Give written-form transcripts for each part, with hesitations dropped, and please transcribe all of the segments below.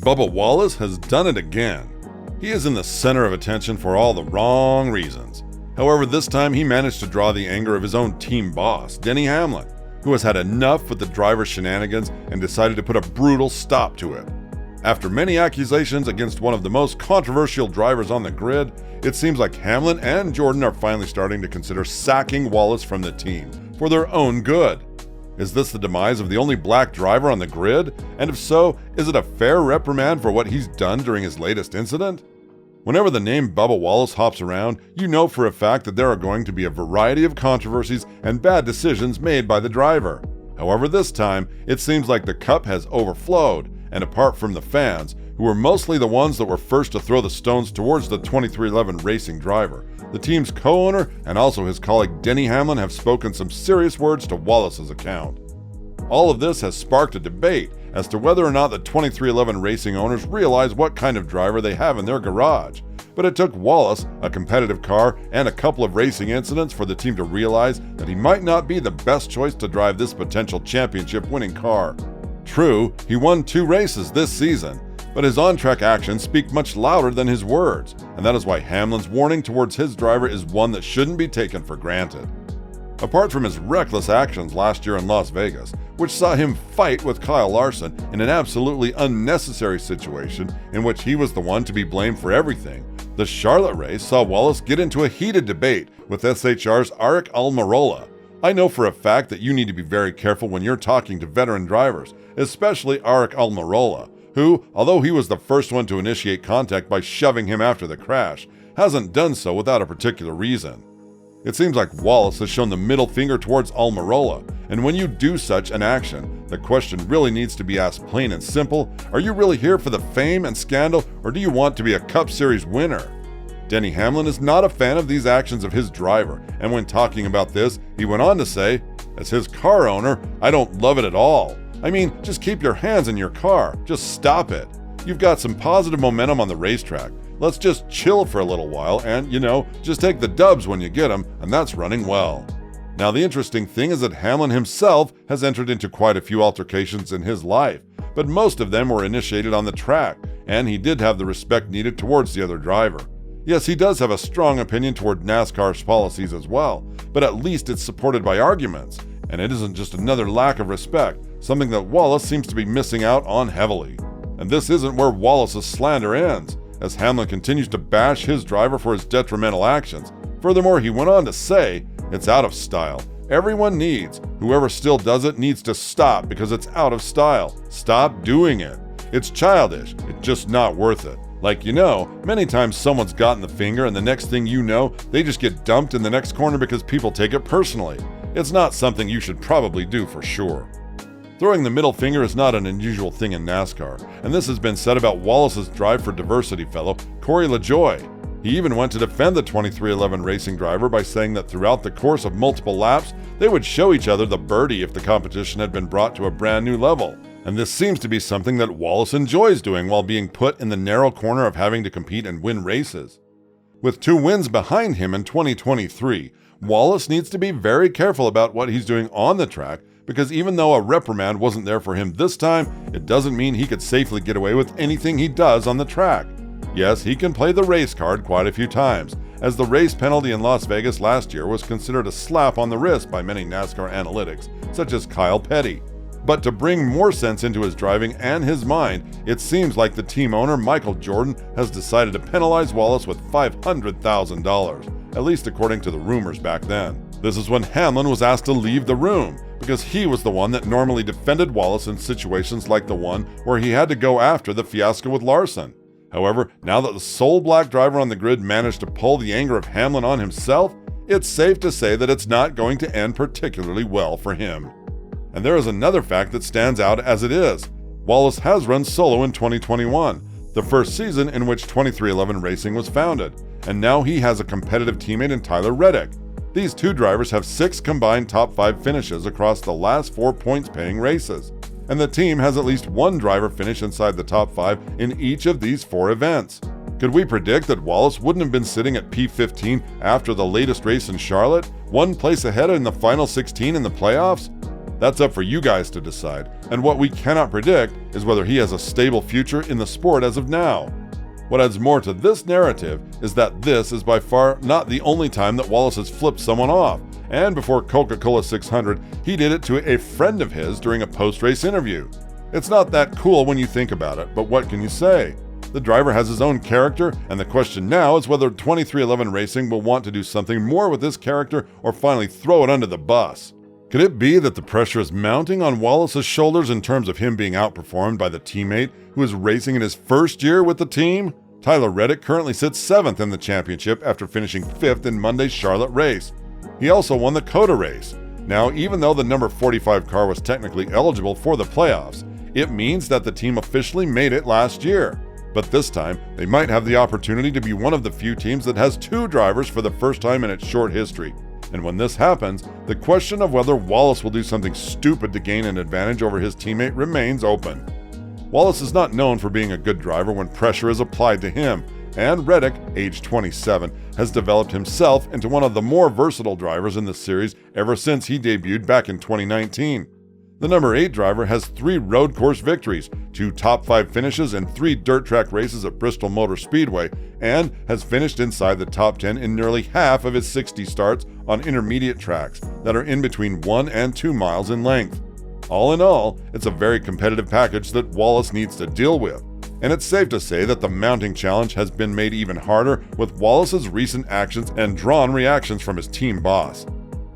Bubba Wallace has done it again. He is in the center of attention for all the wrong reasons. However, this time he managed to draw the anger of his own team boss, Denny Hamlin, who has had enough with the driver's shenanigans and decided to put a brutal stop to it. After many accusations against one of the most controversial drivers on the grid, it seems like Hamlin and Jordan are finally starting to consider sacking Wallace from the team for their own good. Is this the demise of the only black driver on the grid? And if so, is it a fair reprimand for what he's done during his latest incident? Whenever the name Bubba Wallace hops around, you know for a fact that there are going to be a variety of controversies and bad decisions made by the driver. However, this time, it seems like the cup has overflowed, and apart from the fans, who were mostly the ones that were first to throw the stones towards the 2311 racing driver, the team's co-owner and also his colleague Denny Hamlin have spoken some serious words to Wallace's account. All of this has sparked a debate as to whether or not the 2311 racing owners realize what kind of driver they have in their garage. But it took Wallace, a competitive car, and a couple of racing incidents for the team to realize that he might not be the best choice to drive this potential championship-winning car. True, he won 2 races this season, but his on-track actions speak much louder than his words, and that is why Hamlin's warning towards his driver is one that shouldn't be taken for granted. Apart from his reckless actions last year in Las Vegas, which saw him fight with Kyle Larson in an absolutely unnecessary situation in which he was the one to be blamed for everything, the Charlotte race saw Wallace get into a heated debate with SHR's Aric Almirola. I know for a fact that you need to be very careful when you're talking to veteran drivers, especially Aric Almirola, who, although he was the first one to initiate contact by shoving him after the crash, hasn't done so without a particular reason. It seems like Wallace has shown the middle finger towards Almirola, and when you do such an action, the question really needs to be asked plain and simple: are you really here for the fame and scandal, or do you want to be a Cup Series winner? Denny Hamlin is not a fan of these actions of his driver, and when talking about this, he went on to say, "As his car owner, I don't love it at all. I mean, just keep your hands in your car. Just stop it. You've got some positive momentum on the racetrack. Let's just chill for a little while and, just take the dubs when you get them, and that's running well." Now, the interesting thing is that Hamlin himself has entered into quite a few altercations in his life, but most of them were initiated on the track, and he did have the respect needed towards the other driver. Yes, he does have a strong opinion toward NASCAR's policies as well, but at least it's supported by arguments, and it isn't just another lack of respect, something that Wallace seems to be missing out on heavily. And this isn't where Wallace's slander ends, as Hamlin continues to bash his driver for his detrimental actions. Furthermore, he went on to say, "It's out of style. Everyone needs. Whoever still does it needs to stop because it's out of style. Stop doing it. It's childish. It's just not worth it." Like, many times someone's gotten the finger and the next thing you know, they just get dumped in the next corner because people take it personally. It's not something you should probably do for sure. Throwing the middle finger is not an unusual thing in NASCAR, and this has been said about Wallace's Drive for Diversity fellow, Corey LaJoie. He even went to defend the 2311 racing driver by saying that throughout the course of multiple laps, they would show each other the birdie if the competition had been brought to a brand new level. And this seems to be something that Wallace enjoys doing while being put in the narrow corner of having to compete and win races. With 2 wins behind him in 2023, Wallace needs to be very careful about what he's doing on the track, because even though a reprimand wasn't there for him this time, it doesn't mean he could safely get away with anything he does on the track. Yes, he can play the race card quite a few times, as the race penalty in Las Vegas last year was considered a slap on the wrist by many NASCAR analytics, such as Kyle Petty. But to bring more sense into his driving and his mind, it seems like the team owner, Michael Jordan, has decided to penalize Wallace with $500,000, at least according to the rumors back then. This is when Hamlin was asked to leave the room, because he was the one that normally defended Wallace in situations like the one where he had to go after the fiasco with Larson. However, now that the sole black driver on the grid managed to pull the anger of Hamlin on himself, it's safe to say that it's not going to end particularly well for him. And there is another fact that stands out as it is. Wallace has run solo in 2021, the first season in which 2311 Racing was founded, and now he has a competitive teammate in Tyler Reddick. These 2 drivers have 6 combined top 5 finishes across the last 4 points-paying races, and the team has at least 1 driver finish inside the top 5 in each of these 4 events. Could we predict that Wallace wouldn't have been sitting at P15 after the latest race in Charlotte, 1 place ahead in the final 16 in the playoffs? That's up for you guys to decide, and what we cannot predict is whether he has a stable future in the sport as of now. What adds more to this narrative is that this is by far not the only time that Wallace has flipped someone off, and before Coca-Cola 600, he did it to a friend of his during a post-race interview. It's not that cool when you think about it, but what can you say? The driver has his own character, and the question now is whether 23XI Racing will want to do something more with this character or finally throw it under the bus. Could it be that the pressure is mounting on Wallace's shoulders in terms of him being outperformed by the teammate who is racing in his first year with the team? Tyler Reddick currently sits 7th in the championship after finishing 5th in Monday's Charlotte race. He also won the COTA race. Now, even though the number 45 car was technically eligible for the playoffs, it means that the team officially made it last year. But this time, they might have the opportunity to be one of the few teams that has 2 drivers for the first time in its short history. And when this happens, the question of whether Wallace will do something stupid to gain an advantage over his teammate remains open. Wallace is not known for being a good driver when pressure is applied to him, and Reddick, age 27, has developed himself into one of the more versatile drivers in the series ever since he debuted back in 2019. The number 8 driver has 3 road course victories, 2 top 5 finishes, and 3 dirt track races at Bristol Motor Speedway, and has finished inside the top 10 in nearly half of his 60 starts on intermediate tracks that are in between 1 and 2 miles in length. All in all, it's a very competitive package that Wallace needs to deal with. And it's safe to say that the mounting challenge has been made even harder with Wallace's recent actions and drawn reactions from his team boss.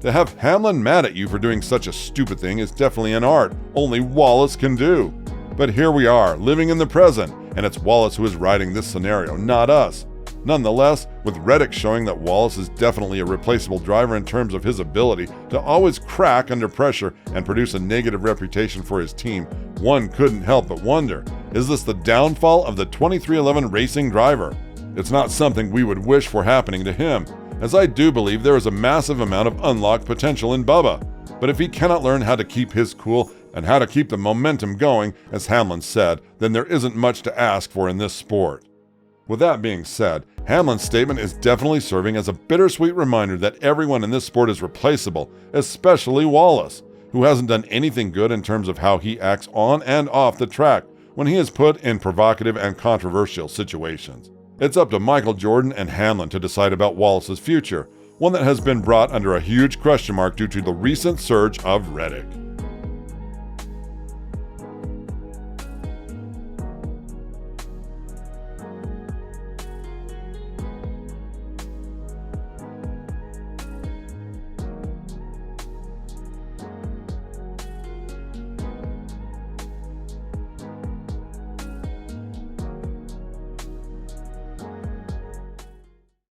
To have Hamlin mad at you for doing such a stupid thing is definitely an art only Wallace can do. But here we are, living in the present, and it's Wallace who is writing this scenario, not us. Nonetheless, with Reddick showing that Wallace is definitely a replaceable driver in terms of his ability to always crack under pressure and produce a negative reputation for his team, one couldn't help but wonder, is this the downfall of the 23XI Racing driver? It's not something we would wish for happening to him, as I do believe there is a massive amount of unlocked potential in Bubba. But if he cannot learn how to keep his cool and how to keep the momentum going, as Hamlin said, then there isn't much to ask for in this sport. With that being said, Hamlin's statement is definitely serving as a bittersweet reminder that everyone in this sport is replaceable, especially Wallace, who hasn't done anything good in terms of how he acts on and off the track when he is put in provocative and controversial situations. It's up to Michael Jordan and Hamlin to decide about Wallace's future, one that has been brought under a huge question mark due to the recent surge of Reddick.